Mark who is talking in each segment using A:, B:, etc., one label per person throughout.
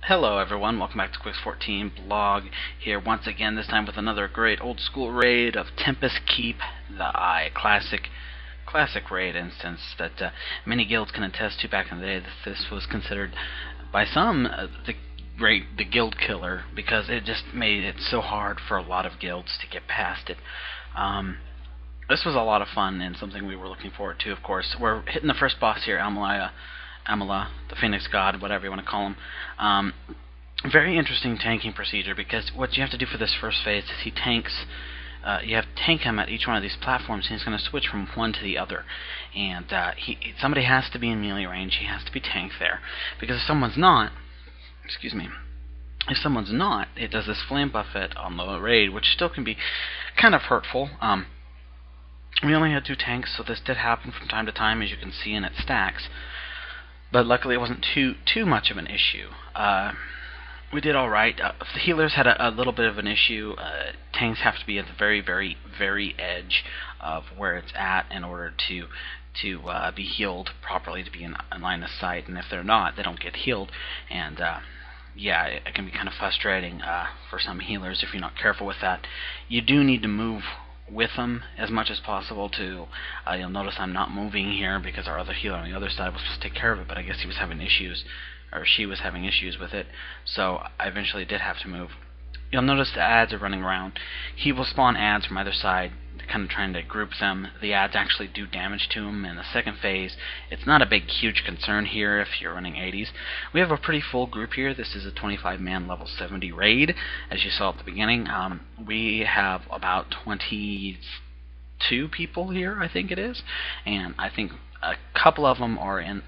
A: Hello everyone, welcome back to Quicks14Blog here once again, this time with another great old school raid of Tempest Keep the Eye. Classic raid instance that many guilds can attest to back in the day. This was considered by some the guild killer, because it just made it so hard for a lot of guilds to get past it. This was a lot of fun and something we were looking forward to, of course. We're hitting the first boss here, Amala, the Phoenix God, whatever you want to call him. Very interesting tanking procedure, because what you have to do for this first phase is you have to tank him at each one of these platforms, and he's going to switch from one to the other. And somebody has to be in melee range, he has to be tanked there. Because if someone's not, it does this flame buffet on the raid, which still can be kind of hurtful. We only had 2 tanks, so this did happen from time to time, as you can see, and it stacks. But luckily it wasn't too much of an issue. We did all right. The healers had a little bit of an issue. Tanks have to be at the very, very, very edge of where it's at in order to be healed properly, to be in line of sight. And if they're not, they don't get healed. And yeah, it can be kind of frustrating for some healers if you're not careful with that. You do need to move with them as much as possible to you'll notice I'm not moving here because our other healer on the other side was supposed to take care of it, but I guess he was having issues, or she was having issues with it, so I eventually did have to move. You'll notice the ads are running around. He will spawn ads from either side, kind of trying to group them. The ads actually do damage to him in the second phase. It's not a big, huge concern here if you're running 80s. We have a pretty full group here. This is a 25-man level 70 raid, as you saw at the beginning. We have about 22 people here, I think it is, and I think a couple of them are in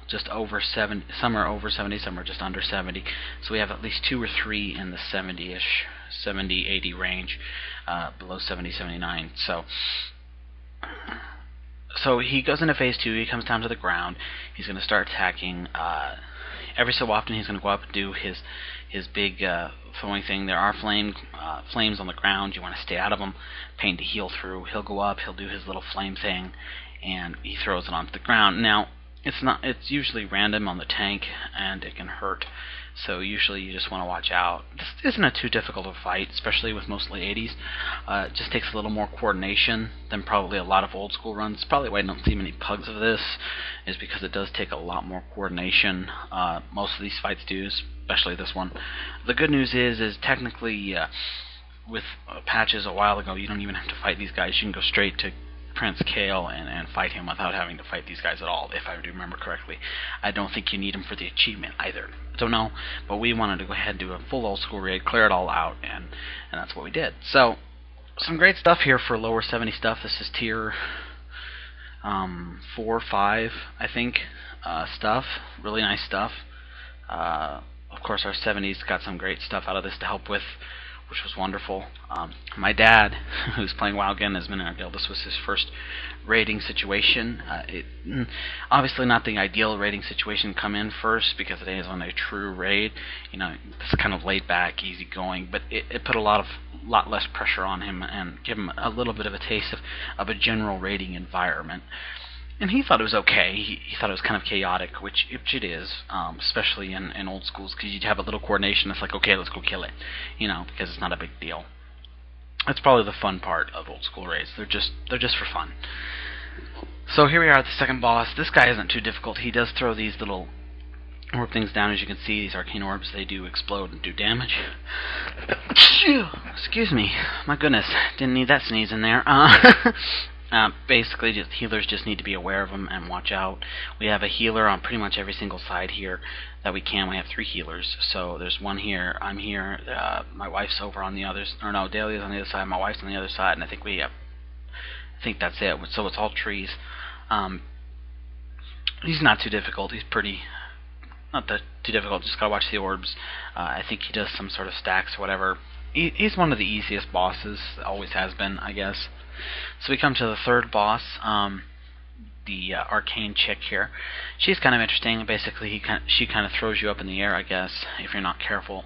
A: just over 70, some are over 70, some are just under 70, so we have at least 2 or 3 in the 70-ish, 70, 80 range, below 70, 79, so he goes into phase 2, he comes down to the ground, he's going to start attacking. Every so often he's going to go up and do his big throwing thing. There are flames on the ground, you want to stay out of them, pain to heal through. He'll go up, he'll do his little flame thing, and he throws it onto the ground. Now, it's usually random on the tank, and it can hurt, so usually you just want to watch out. This isn't too difficult a fight, especially with mostly 80s. It just takes a little more coordination than probably a lot of old school runs. Probably why I don't see many pugs of this is because it does take a lot more coordination. Most of these fights do, especially this one. The good news is technically with patches a while ago, you don't even have to fight these guys. You can go straight to Prince Kale and fight him without having to fight these guys at all, if I do remember correctly. I don't think you need him for the achievement either. I don't know, but we wanted to go ahead and do a full old school raid, clear it all out, and that's what we did. So, some great stuff here for lower 70 stuff. This is tier 4, 5, I think, stuff. Really nice stuff. Of course, our 70s got some great stuff out of this to help with, which was wonderful. My dad, who's playing WoW again, has been in our guild. This was his first raiding situation. Obviously not the ideal raiding situation to come in first, because it is on a true raid. You know, it's kind of laid back, easy going, but it put a lot less pressure on him and gave him a little bit of a taste of a general raiding environment. And he thought it was okay. He thought it was kind of chaotic, which it is, especially in old schools, because you'd have a little coordination. It's like, okay, let's go kill it, you know, because it's not a big deal. That's probably the fun part of old school raids. They're just for fun. So here we are at the second boss. This guy isn't too difficult. He does throw these little orb things down, as you can see. These arcane orbs, they do explode and do damage. Excuse me. My goodness, didn't need that sneeze in there. Basically, healers just need to be aware of them and watch out. We have a healer on pretty much every single side here that we can. We have 3 healers. So there's one here, I'm here, my wife's over on the others, or no, Dahlia's on the other side, my wife's on the other side, and I think that's it. So it's all trees. He's not too difficult. He's not that too difficult. Just gotta watch the orbs. I think he does some sort of stacks or whatever. He's one of the easiest bosses. Always has been, I guess. So we come to the third boss, the arcane chick here. She's kind of interesting. Basically, she kind of throws you up in the air, I guess, if you're not careful,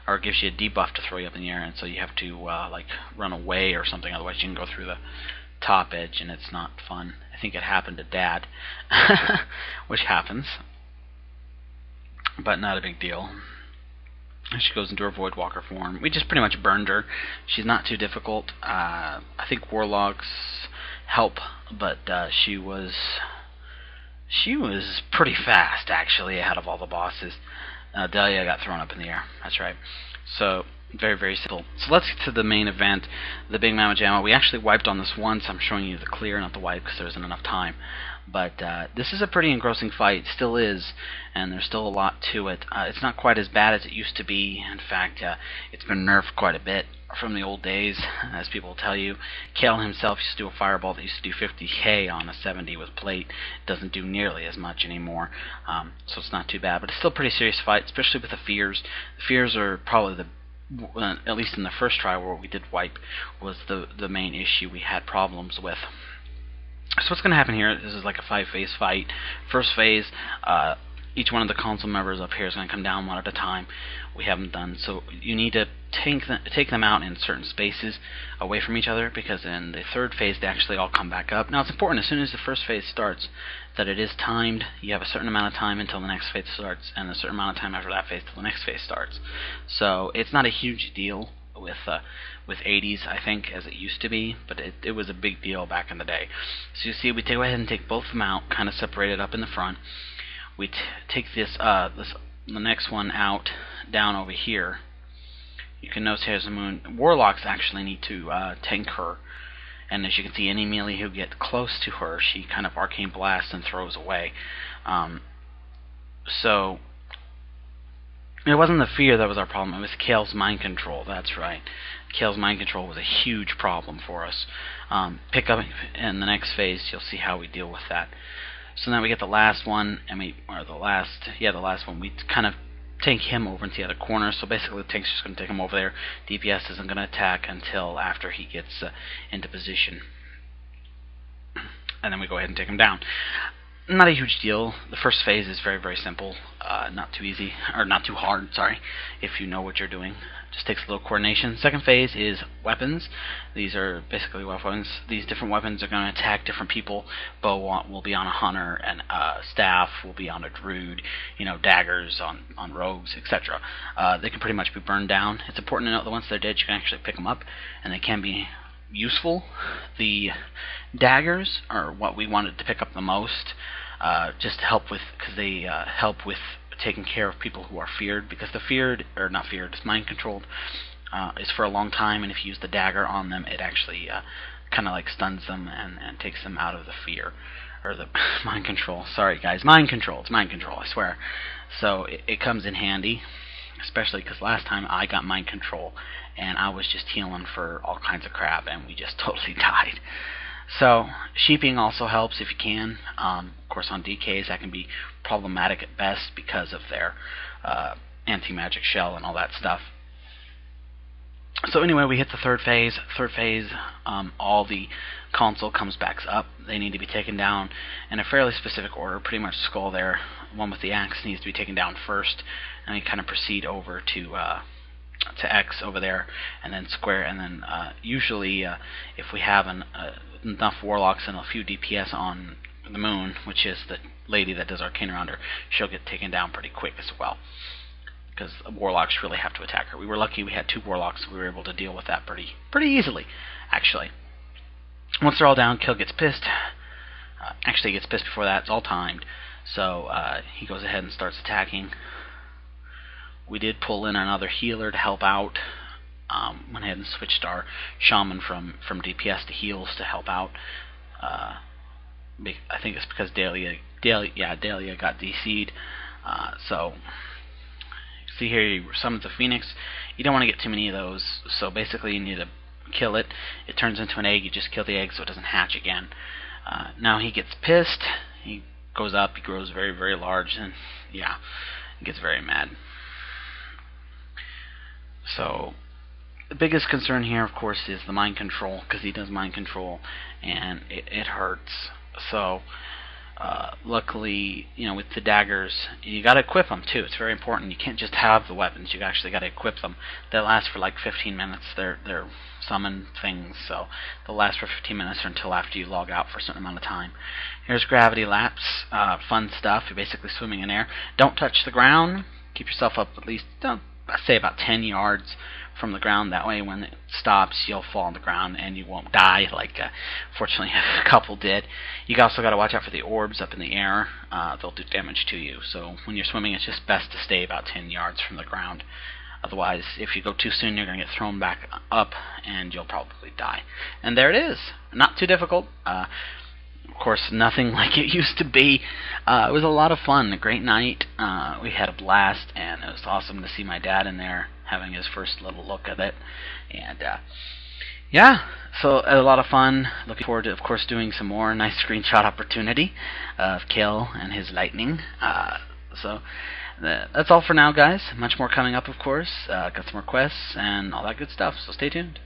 A: or gives you a debuff to throw you up in the air, and so you have to like run away or something. Otherwise, you can go through the top edge, and it's not fun. I think it happened to Dad, which happens, but not a big deal. She goes into her Voidwalker form. We just pretty much burned her. She's not too difficult. I think Warlocks help, but she was pretty fast, actually, ahead of all the bosses. Delia got thrown up in the air. That's right. So, very, very simple. So let's get to the main event, the Big Mama Jamma. We actually wiped on this once. I'm showing you the clear, not the wipe, because there isn't enough time. But this is a pretty engrossing fight. It still is, and there's still a lot to it. It's not quite as bad as it used to be. In fact, it's been nerfed quite a bit from the old days, as people will tell you. Kale himself used to do a fireball that used to do 50k on a 70 with plate. It doesn't do nearly as much anymore, so it's not too bad. But it's still a pretty serious fight, especially with the fears. The fears are probably the at least in the first try where we did wipe, was the main issue we had problems with. So what's going to happen here, this is like a 5-phase fight. First phase, each one of the council members up here is going to come down one at a time. We haven't done, so you need to take them out in certain spaces away from each other, because in the third phase they actually all come back up. Now it's important, as soon as the first phase starts, that it is timed. You have a certain amount of time until the next phase starts, and a certain amount of time after that phase till the next phase starts. So it's not a huge deal with 80s, I think, as it used to be, but it was a big deal back in the day. So you see, we go ahead and take both of them out, kind of separated up in the front. We take the next one out, down over here. You can notice here's the moon. Warlocks actually need to tank her, and as you can see, any melee who get close to her, she kind of arcane blasts and throws away. So it wasn't the fear that was our problem, it was Kale's mind control. That's right. Kale's mind control was a huge problem for us. Pick up in the next phase, you'll see how we deal with that. So now we get the last one, the last one. We kind of tank him over into the other corner, so basically the tank's just going to take him over there. DPS isn't going to attack until after he gets into position. And then we go ahead and take him down. Not a huge deal. The first phase is very, very simple. Not too easy, or not too hard, sorry, if you know what you're doing. Just takes a little coordination. Second phase is weapons. These are basically weapons. These different weapons are going to attack different people. Bow will be on a hunter, and staff will be on a druid. Daggers on rogues, etc. They can pretty much be burned down. It's important to note that once they're dead, you can actually pick them up, and they can be useful. The daggers are what we wanted to pick up the most, just to help with, because they help with taking care of people who are feared, because the feared, or not feared, it's mind controlled, is for a long time, and if you use the dagger on them, it actually kind of like stuns them and takes them out of the fear, or the mind control. Sorry guys, mind control, it's mind control, I swear. So it comes in handy, especially because last time I got mind control and I was just healing for all kinds of crap and we just totally died. So sheeping also helps if you can. Of course on DKs that can be problematic at best because of their anti-magic shell and all that stuff. So anyway, we hit the third phase. Third phase, all the console comes back up. They need to be taken down in a fairly specific order. Pretty much skull there. One with the axe needs to be taken down first, and we kind of proceed over to X over there, and then square, and then usually if we have enough warlocks and a few DPS on the moon, which is the lady that does arcane around her, she'll get taken down pretty quick as well, because warlocks really have to attack her. We were lucky we had 2 warlocks, so we were able to deal with that pretty easily, actually. Once they're all down, Kill gets pissed. Actually, he gets pissed before that. It's all timed. So he goes ahead and starts attacking. We did pull in another healer to help out. Went ahead and switched our shaman from DPS to heals to help out. I think it's because Dahlia got DC'd. So see here, he summons a phoenix. You don't want to get too many of those, so basically you need to kill it. It turns into an egg. You just kill the egg so it doesn't hatch again. Now he gets pissed. He goes up. He grows very, very large, and yeah, he gets very mad. So the biggest concern here, of course, is the mind control, because he does mind control, and it hurts. So luckily, with the daggers, you got to equip them too. It's very important. You can't just have the weapons. You actually got to equip them. They last for like 15 minutes. They're summon things, so they'll last for 15 minutes or until after you log out for a certain amount of time. Here's gravity laps, fun stuff. You're basically swimming in air. Don't touch the ground. Keep yourself up at least say about 10 yards from the ground. That way when it stops, you'll fall on the ground and you won't die, like fortunately a couple did. You also got to watch out for the orbs up in the air. They'll do damage to you. So when you're swimming, it's just best to stay about 10 yards from the ground. Otherwise, if you go too soon, you're going to get thrown back up and you'll probably die. And there it is. Not too difficult. Of course, nothing like it used to be. It was a lot of fun. A great night. We had a blast, and it was awesome to see my dad in there having his first little look at it. And yeah, so a lot of fun. Looking forward to, of course, doing some more. Nice screenshot opportunity of Kale and his lightning. So that's all for now, guys. Much more coming up, of course. Got some more quests and all that good stuff, so stay tuned.